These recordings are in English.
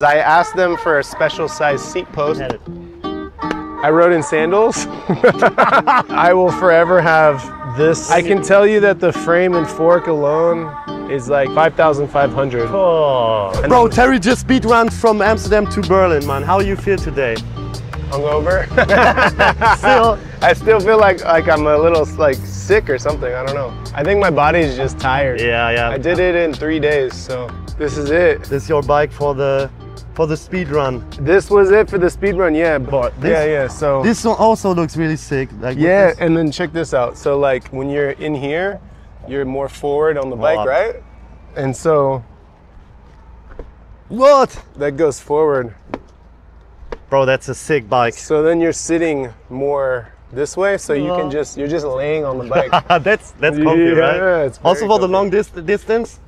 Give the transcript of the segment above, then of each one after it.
I asked them for a special size seat post. I rode in sandals. I will forever have this. I can tell you that the frame and fork alone is like 5,500. Oh. Bro, Terry just speed runs from Amsterdam to Berlin, man. How you feel today? Hungover. Still? I still feel like I'm a little sick or something. I don't know. I think my body is just tired. Yeah. I did it in 3 days, so this is it. This is your bike for the speed run. This was it for the speed run, yeah. But so this one also looks really sick. Like yeah, and then check this out. So like when you're in here, you're more forward on the bike, right? And so that goes forward. Bro, that's a sick bike. So then you're sitting more this way, so you can you're just laying on the bike. that's comfy, right? Yeah, it's also for comfy. the long distance.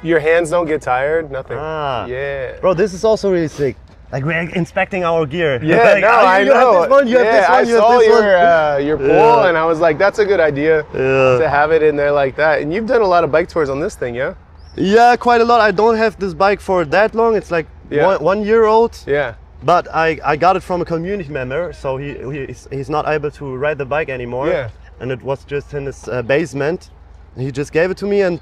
Your hands don't get tired, nothing. Yeah. Bro, this is also really sick. Like we're inspecting our gear. Yeah, like, no, I know. You have this one, you have this one, I you saw have this your pole, and I was like, that's a good idea to have it in there like that. And you've done a lot of bike tours on this thing, yeah? Yeah, quite a lot. I don't have this bike for that long. It's like 1 year old. Yeah. But I got it from a community member, so he's not able to ride the bike anymore. Yeah. And it was just in his basement. He just gave it to me, and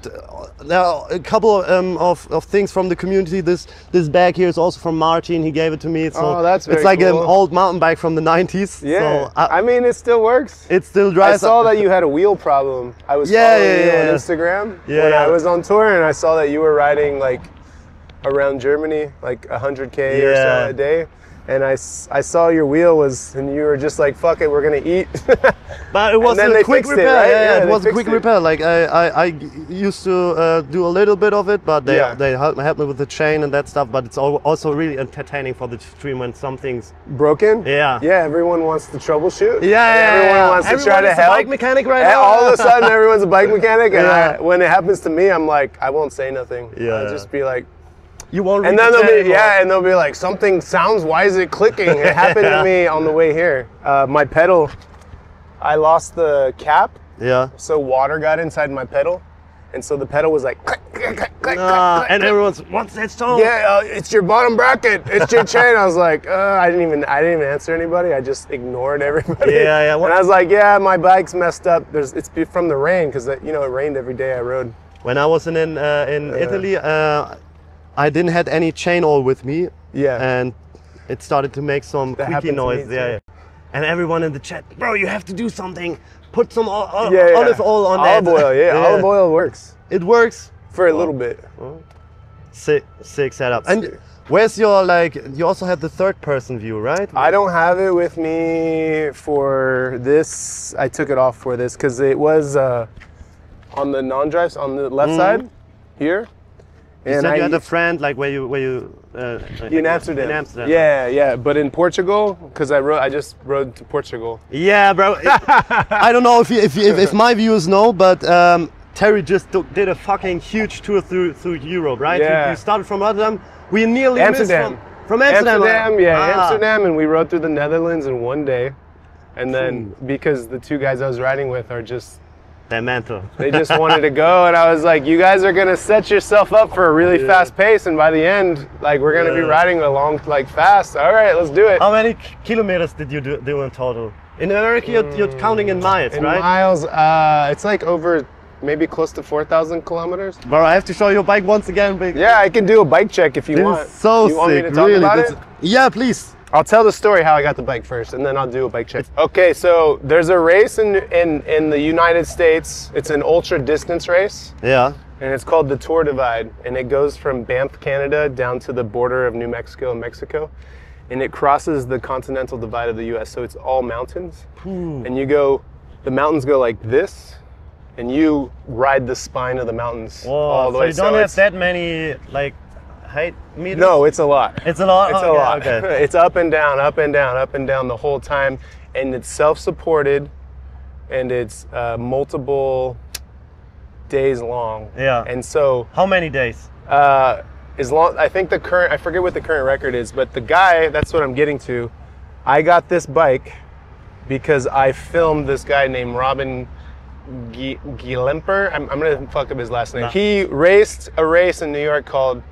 there are a couple of things from the community. This bag here is also from Martin. He gave it to me. So that's very it's like cool. an old mountain bike from the 90s. Yeah. So I mean, it still works. It still drives. I saw that you had a wheel problem. I was following you on Instagram when I was on tour, and I saw that you were riding like around Germany, like 100K or so a day. And I saw your wheel and you were just like, fuck it, we're gonna eat. But it was a quick repair. Right? Yeah, it was a quick repair. Like I used to do a little bit of it, but they helped me with the chain and that stuff. But it's also really entertaining for the stream when something's broken. Yeah. Yeah, everyone wants to troubleshoot. Everyone wants to try to help. Bike mechanic right now. All of a sudden, everyone's a bike mechanic, and when it happens to me, I'm like, I won't say nothing. I'll just be like. You won't and then they'll be like, something sounds, why is it clicking? It happened to me on the way here. My pedal, I lost the cap. Yeah. So water got inside my pedal. And so the pedal was like, click, click, click, click, and everyone's, what's that song? Yeah, it's your bottom bracket. It's your chain. I was like, I didn't even answer anybody. I just ignored everybody. Yeah. And I was like, yeah, my bike's messed up. It's from the rain, because it rained every day I rode. When I was in Italy, I didn't have any chain all with me. Yeah. And it started to make some squeaky noise. Yeah. And everyone in the chat, bro, you have to do something. Put some olive oil on that. Olive oil, olive oil works. It works. For a little bit. Sick setup. And where's your, you also have the third person view, right? I don't have it with me for this. I took it off for this because it was on the non-drives on the left side here. You said you had a friend, where you in Amsterdam. In Amsterdam. Yeah. But in Portugal, because I just rode to Portugal. Yeah, bro. I don't know if my viewers know, but Terry just did a fucking huge tour through Europe, right? Yeah. You started from Rotterdam. We nearly Amsterdam. missed from Amsterdam. Amsterdam, and we rode through the Netherlands in 1 day. And then because the two guys I was riding with are just. They're mental. They just wanted to go, and I was like, you guys are gonna set yourself up for a really fast pace, and by the end, we're gonna be riding along fast. All right, let's do it. How many kilometers did you do in total? In America, you're counting in miles, right? In miles, it's over maybe close to 4,000 kilometers. Bro, I have to show your bike once again. Yeah, I can do a bike check if you want. This is so you want sick, me to talk really. about it? Yeah, please. I'll tell the story how I got the bike first, and then I'll do a bike check. Okay, so there's a race in the United States. It's an ultra distance race. Yeah. And it's called the Tour Divide, and it goes from Banff, Canada, down to the border of New Mexico and Mexico, and it crosses the continental divide of the U.S. So it's all mountains, and the mountains go like this, and you ride the spine of the mountains all the way. So you don't have that many height meters? No, it's a lot. It's a lot? It's a lot. Okay. It's up and down, up and down, up and down the whole time. And it's self-supported, and it's multiple days long. Yeah. And so... How many days? I think I forget what the current record is, but the guy, that's what I'm getting to, I got this bike because I filmed this guy named Robin Gielemper. I'm going to fuck up his last name. He raced a race in New York called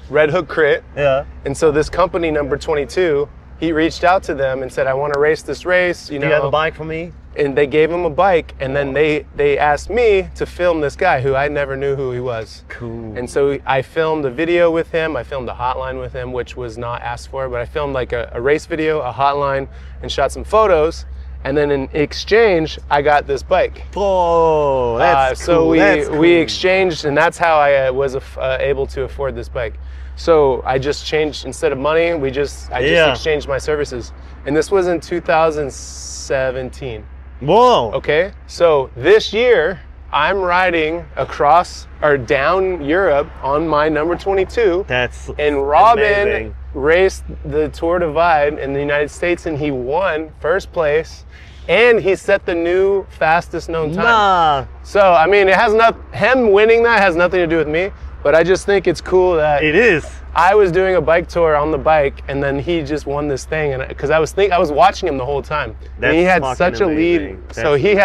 Red Hook Crit. Yeah. And so this company, number 22, he reached out to them and said, I want to race this race. You know, Do you have a bike for me? and they gave him a bike, and then they asked me to film this guy who I never knew who he was. Cool. And so I filmed a video with him. I filmed a hotline with him, which was not asked for, but I filmed like a race video, a hotline, and shot some photos. And then in exchange, I got this bike. Oh, that's so cool. we exchanged, and that's how I was able to afford this bike. So I just changed, instead of money, I just exchanged my services. And this was in 2017. Whoa. Okay, so this year I'm riding across or down Europe on my number 22. That's And Robin amazing. raced the Tour Divide in the United States, and he won first place, and he set the new fastest known time. Nah. So I mean, him winning that has nothing to do with me, but I just think it's cool that It is. I was doing a bike tour on the bike, and then he just won this thing, and because I was watching him the whole time, and he had That's such a fucking lead. amazing. So he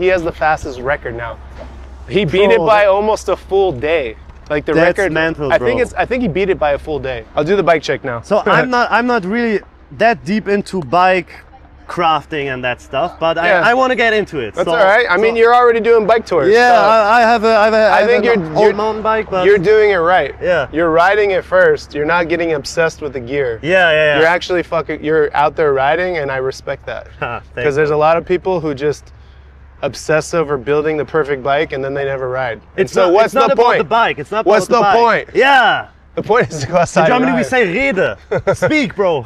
has the fastest record now. He beat it Bro, by almost a full day. Like the That's record, mental, I bro. think he beat it by a full day. I'll do the bike check now. So I'm not really that deep into bike crafting and that stuff, but Yeah. I want to get into it. That's So- all right. I mean, so- you're already doing bike tours. Yeah, so I have I think an you're- old mountain bike, but you're doing it right. Yeah. You're riding it first. You're not getting obsessed with the gear. yeah. You're actually you're out there riding, and I respect that. Thanks. Because there's a lot of people who just obsess over building the perfect bike and then they never ride. And so not, what's it's not the about point? the bike. It's not What's about the the bike. point? Yeah. The point is to go In outside. Germany and we ride. say Rede. Speak, bro.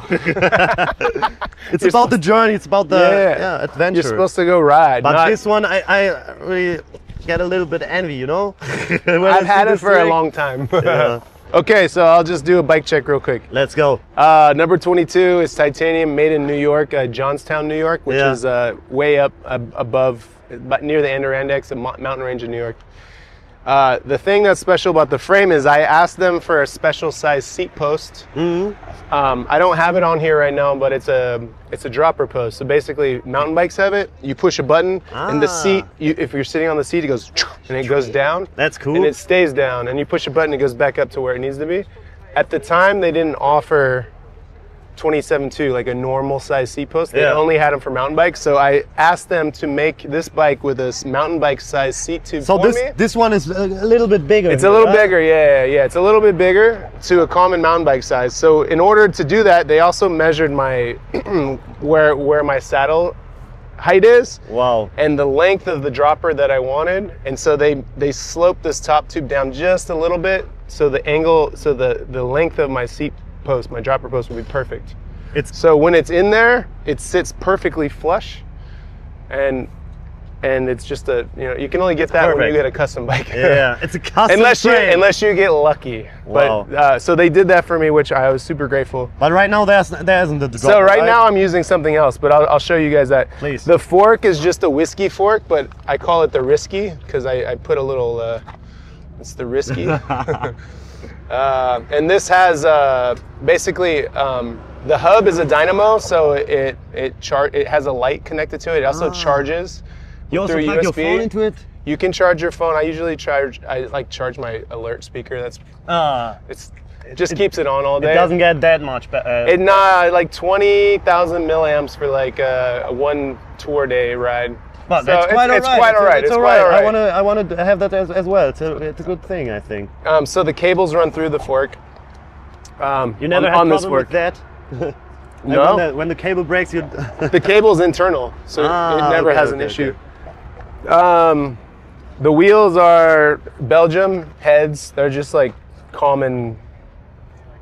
It's You're about the journey. It's about the adventure. You're supposed to go ride. But not, this one, I really get a little bit envy, you know? When I I've see had it this for a thing. long time. Yeah. Okay, so I'll just do a bike check real quick. Let's go. Number 22 is titanium, made in New York, Johnstown, New York, which Yeah. is way up above, but near the Adirondacks, a mountain range of New York. The thing that's special about the frame is I asked them for a special size seat post. I don't have it on here right now, but it's a dropper post. So basically, mountain bikes have it. You push a button, and the seat, if you're sitting on the seat, it goes and it goes down. That's cool. And it stays down, and you push a button, it goes back up to where it needs to be. At the time, they didn't offer 27.2, like a normal size seat post. They Yeah. only had them for mountain bikes. So I asked them to make this bike with a mountain bike size seat tube So for me. this one is a little bit bigger. It's a little bigger, yeah. It's a little bit bigger to a common mountain bike size. So in order to do that, they also measured my where my saddle height is Wow. and the length of the dropper that I wanted. And so they sloped this top tube down just a little bit, so the angle, so the length of my seat post, my dropper post, would be perfect. So when it's in there, it sits perfectly flush, and it's just you can only get that when perfect. you get a custom bike. Yeah, it's a custom frame. unless you get lucky. Wow. But so they did that for me, which I was super grateful. But right now there isn't the drop. So right now I'm using something else, but I'll show you guys that. Please. The fork is just a whiskey fork, but I call it the risky because I put a little. It's the risky. And this has basically the hub is a dynamo, so it has a light connected to it. It also charges you also through plug your USB. phone into it. You can charge your phone. I usually charge my alert speaker. It just keeps it on all day. It doesn't get that much. Like 20,000 milliamps for like a one tour day ride. But So that's quite it's alright. quite alright. It's It's alright. quite alright. I want to have that as well. It's a good thing, I think. So the cables run through the fork. You never on had this problem fork. with that. No, When the cable breaks, you. the cable's internal, so it never has an issue. The wheels are Belgium heads. They're just like common.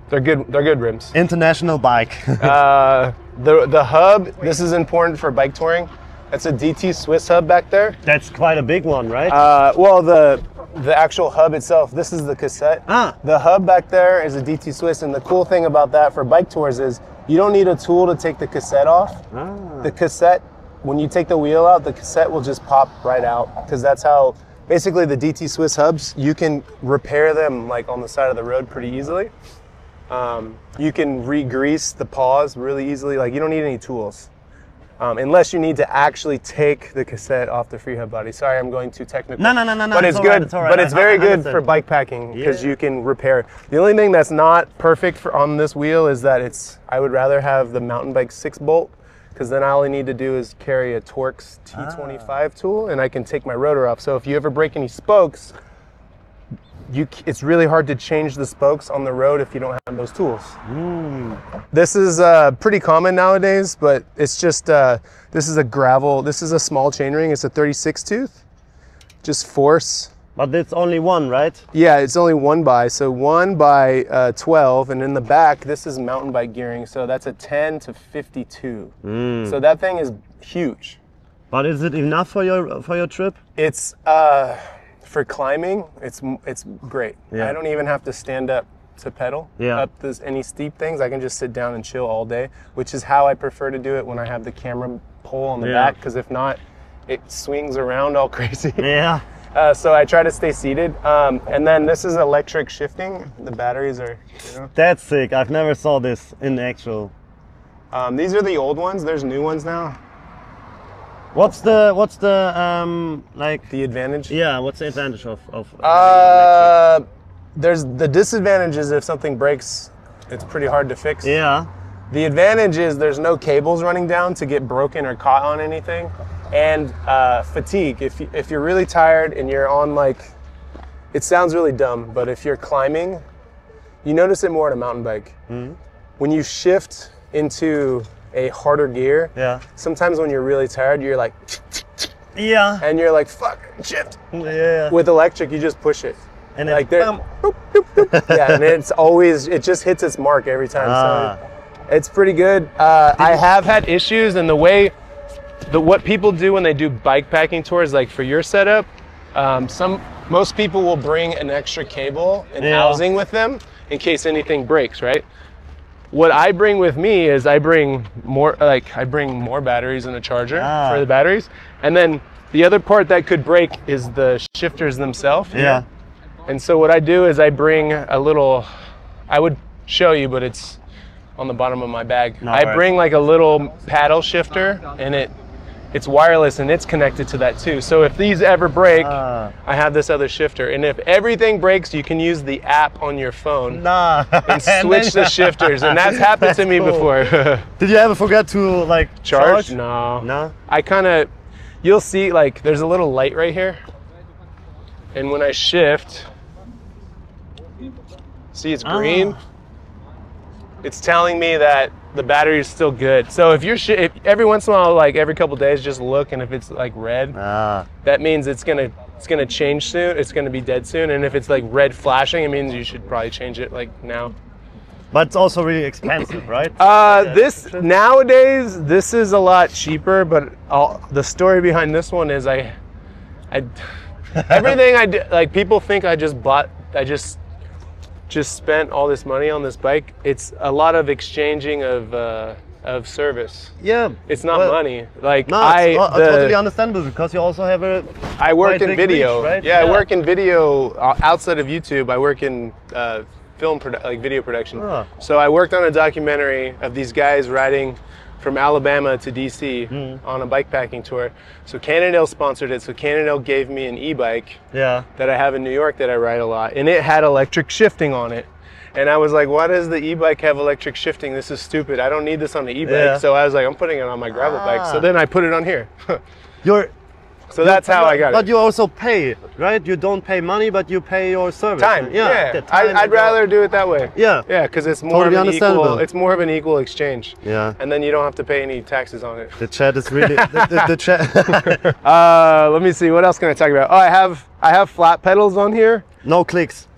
They're good rims. International bike. The hub. This is important for bike touring. That's a DT Swiss hub back there. That's quite a big one, right? Well, the actual hub itself, this is the cassette. The hub back there is a DT Swiss, and the cool thing about that for bike tours is you don't need a tool to take the cassette off. The cassette, when you take the wheel out, the cassette will just pop right out, because that's how, basically the DT Swiss hubs, you can repair them like on the side of the road pretty easily. You can re-grease the paws really easily, like you don't need any tools. unless you need to actually take the cassette off the freehub body. Sorry, I'm going too technical. No. But it's good. It's all right. But it's very I good understand. for bike packing because Yeah. you can repair. The only thing that's not perfect for on this wheel is that I would rather have the mountain bike 6-bolt, because then all I need to do is carry a Torx T25 tool and I can take my rotor off. So if you ever break any spokes, it's really hard to change the spokes on the road if you don't have those tools. This is pretty common nowadays, but it's just, this is a small chainring. It's a 36 tooth, just force. But it's only one, right? Yeah, it's only 1x, so 1x12, and in the back, this is mountain bike gearing, so that's a 10 to 52. So that thing is huge. But is it enough for your trip? It's, for climbing, it's great. Yeah. I don't even have to stand up to pedal up any steep things. I can just sit down and chill all day, which is how I prefer to do it when I have the camera pole on the back, because if not, it swings around all crazy. Yeah. So I try to stay seated. And then this is electric shifting. The batteries are, That's sick. I've never saw this in actual. these are the old ones. There's new ones now. What's the like? The advantage? Yeah. What's the advantage of having electric? There's the disadvantage is if something breaks, it's pretty hard to fix. Yeah. The advantage is there's no cables running down to get broken or caught on anything. And fatigue. If you're really tired and you're on it sounds really dumb, but if you're climbing, you notice it more on a mountain bike. When you shift into a harder gear, sometimes when you're really tired, you're like, and you're like, fuck, shift. Yeah. With electric, you just push it. And like it's boop, boop, boop. Yeah, and it just hits its mark every time. So it's pretty good. I have had issues, and what people do when they do bike packing tours, like for your setup, most people will bring an extra cable and housing with them in case anything breaks, right? What I bring with me is I bring more batteries and a charger for the batteries. And then the other part that could break is the shifters themselves. Yeah. And so what I do is I bring I would show you, but it's on the bottom of my bag. I bring like a little paddle shifter, and it's wireless and it's connected to that too. So if these ever break, I have this other shifter. And if everything breaks, you can use the app on your phone and switch the shifters. And that's happened to me before. Did you ever forget to charge? No. You'll see there's a little light right here. And when I shift, see it's green? It's telling me that the battery is still good. So if every once in a while, every couple days, just look, and if it's red, that means it's gonna change soon. It's gonna be dead soon. And if it's red flashing, it means you should probably change it now. But it's also really expensive, right? Nowadays this is a lot cheaper. But the story behind this one is everything I do, people think I just spent all this money on this bike. It's a lot of exchanging of service. Yeah. It's not money. Totally understandable, because you also have I work in video. Reach, right? Yeah, I work in video outside of YouTube. I work in video production. So I worked on a documentary of these guys riding from Alabama to DC on a bike packing tour. So Cannondale sponsored it. So Cannondale gave me an e-bike that I have in New York that I ride a lot, and it had electric shifting on it. And I was like, why does the e-bike have electric shifting? This is stupid. I don't need this on the e-bike. So I was like, I'm putting it on my gravel bike. So then I put it on here. So that's how I got it. But you also pay, right? You don't pay money, but you pay your service. Time. Yeah. I'd rather do it that way. Yeah. Yeah, because it's more Totally of an equal exchange. Yeah. And then you don't have to pay any taxes on it. The chat is really the chat. Let me see. What else can I talk about? Oh, I have flat pedals on here. No clicks.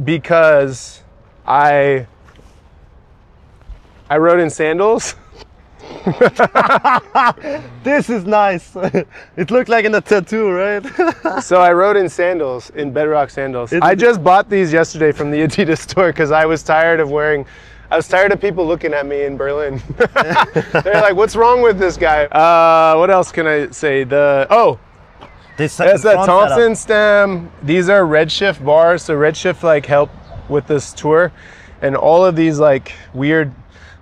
Because I rode in sandals. This is nice. It looked like in a tattoo, right? So I rode in sandals, in Bedrock sandals. I just bought these yesterday from the Adidas store because I was tired of people looking at me in Berlin. They're like, what's wrong with this guy? What else can I say? It's a Thompson stem. These are Redshift bars. So Redshift help with this tour. and all of these like weird.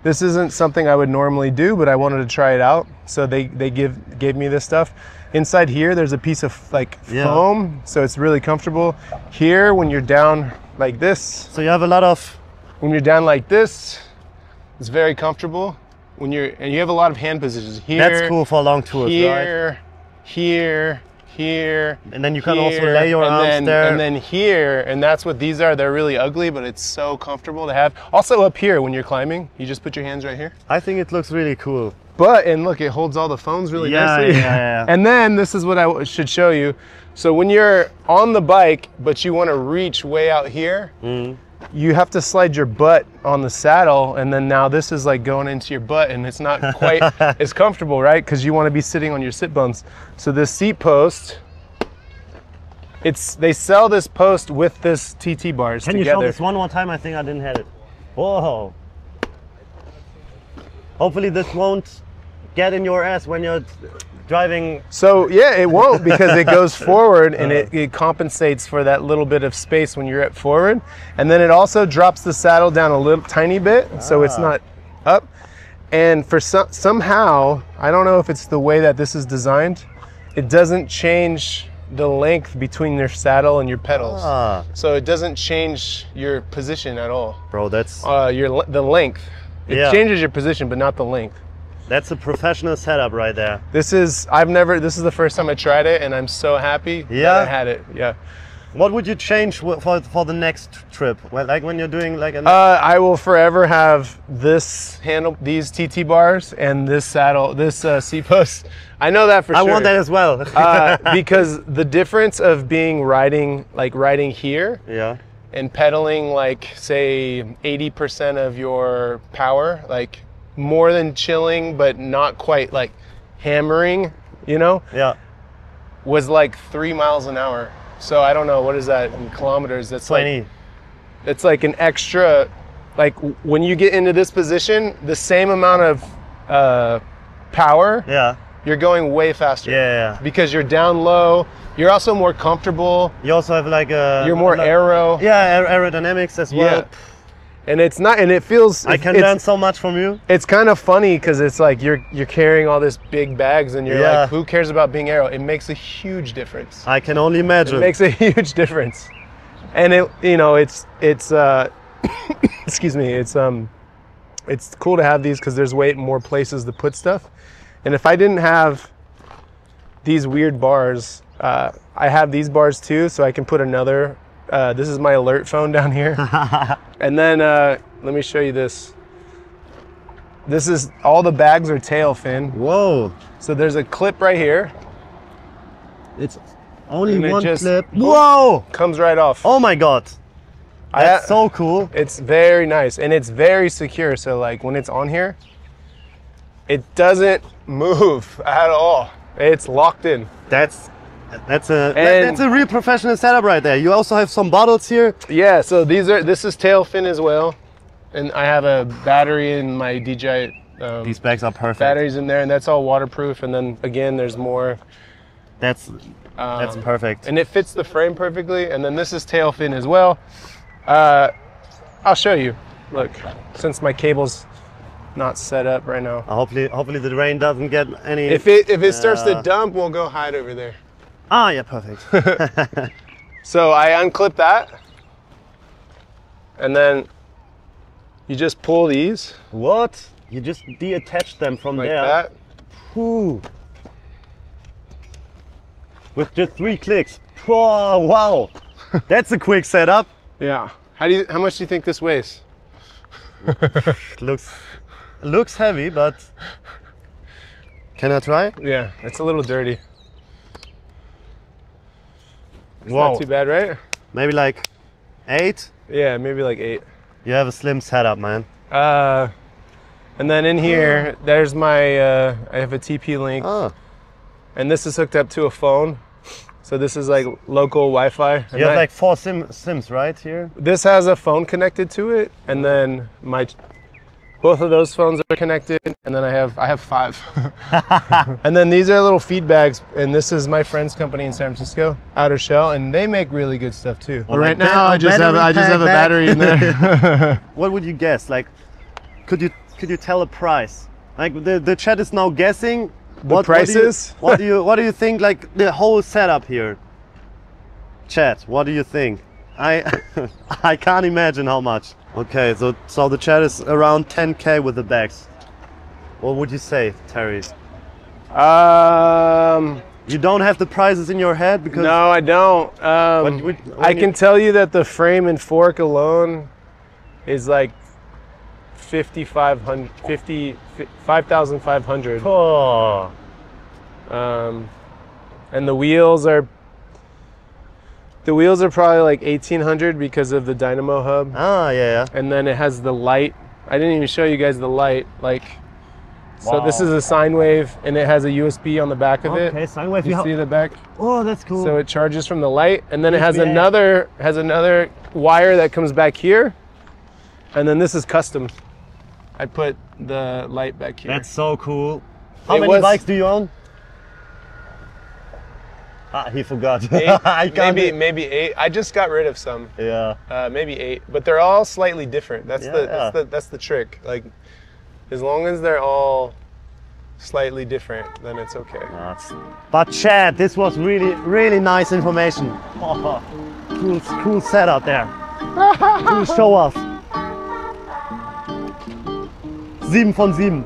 This isn't something I would normally do, but I wanted to try it out. So they gave me this stuff. Inside here, there's a piece of like foam, so it's really comfortable. Here, when you're down like this. So you have a lot of. When you're down like this, it's very comfortable. And you have a lot of hand positions here. That's cool for long tours, here, right? Here. And then you can also lay your arms there. And then here, and that's what these are. They're really ugly, but it's so comfortable to have. Also up here, when you're climbing, you just put your hands right here. I think it looks really cool. And look, it holds all the phones really nicely. Yeah. And then this is what I should show you. So when you're on the bike, but you want to reach way out here, you have to slide your butt on the saddle, and then now this is like going into your butt, and it's not quite as comfortable, right? Because you want to be sitting on your sit bones. So this seat post, they sell this post with this TT bars together. Can you show this one more time? I think I didn't have it. Whoa. Hopefully this won't get in your ass when you're driving. So yeah, it won't, because it goes forward and it compensates for that little bit of space when you're at forward. And then it also drops the saddle down a little tiny bit, so it's not up. And for somehow, I don't know if it's the way that this is designed, it doesn't change the length between your saddle and your pedals. So it doesn't change your position at all. Bro, that's the length. It changes your position, but not the length. That's a professional setup right there. This is the first time I tried it, and I'm so happy that I had it. Yeah. What would you change for the next trip? Well, like when you're doing like I will forever have this handle, these TT bars, and this saddle, this seat post. I know that for sure. I want that as well. Because the difference of riding here and pedaling like say 80% of your power, like more than chilling but not quite like hammering, was like 3 miles an hour. So I don't know, what is that in kilometers? That's 20. It's like an extra, like when you get into this position, the same amount of power, you're going way faster. Because you're down low. You're also more comfortable. You also have like you're more aero. Aerodynamics as well. And it's not, and it feels. I can learn so much from you. It's kind of funny because it's like you're carrying all this big bags, and you're like, who cares about being aero? It makes a huge difference. I can only imagine. It makes a huge difference, and it's excuse me, it's cool to have these because there's way more places to put stuff, and if I didn't have these weird bars, I have these bars too, so I can put another. This is my alert phone down here. And then let me show you this. This is, all the bags are tail fin. Whoa. So there's a clip right here. It's only one clip. Whoa! Comes right off. Oh my God. That's so cool. It's very nice, and it's very secure. So like when it's on here, it doesn't move at all. It's locked in. That's a real professional setup right there. You also have some bottles here. Yeah, so this is tail fin as well, and I have a battery in my DJI. These bags are perfect. Batteries in there, and that's all waterproof. And then again, there's more. That's perfect. And it fits the frame perfectly. And then this is tail fin as well. I'll show you. Look, since my cable's not set up right now. Hopefully the rain doesn't get any. If it starts to dump, we'll go hide over there. Ah, yeah, perfect. So I unclip that, and then you just pull these. What? You just deattach them from like there. That. Whew. With just 3 clicks. Oh, wow. That's a quick setup. Yeah. How much do you think this weighs? Looks heavy, but can I try? Yeah, it's a little dirty. It's Whoa. not too bad, right? Maybe like 8? Yeah, maybe like 8. You have a slim setup, man. And then in here, there's my, I have a TP-Link. Oh. And this is hooked up to a phone. So this is like local Wi-Fi. You have like 4 sims right here? This has a phone connected to it, and then Both of those phones are connected, and then I have 5. And then these are little feedbacks, and this is my friend's company in San Francisco, Outer Shell, and they make really good stuff too. But right now, I just have a battery in there. What would you guess? Like, could you tell a price? Like the chat is now guessing. The prices? What do you think? Like the whole setup here. Chat, what do you think? I can't imagine how much. Okay, so the chat is around 10K with the bags. What would you say, Terry? You don't have the prices in your head because no, I don't. I can tell you that the frame and fork alone is like 5,500. Oh. And the wheels are probably like 1,800 because of the dynamo hub. Ah, yeah. And then it has the light. I didn't even show you guys the light. Like, so this is a sine wave, and it has a USB on the back of it. Okay, sine wave. You see the back? Oh, that's cool. So it charges from the light, and then it has another wire that comes back here, and then this is custom. I put the light back here. That's so cool. How many bikes do you own? Ah, he forgot. 8, maybe 8. I just got rid of some. Yeah. Maybe 8, but they're all slightly different. That's the trick. Like, as long as they're all slightly different, then it's okay. But Chad, this was really nice information. Oh, cool setup there. Cool show off. 7 von 7.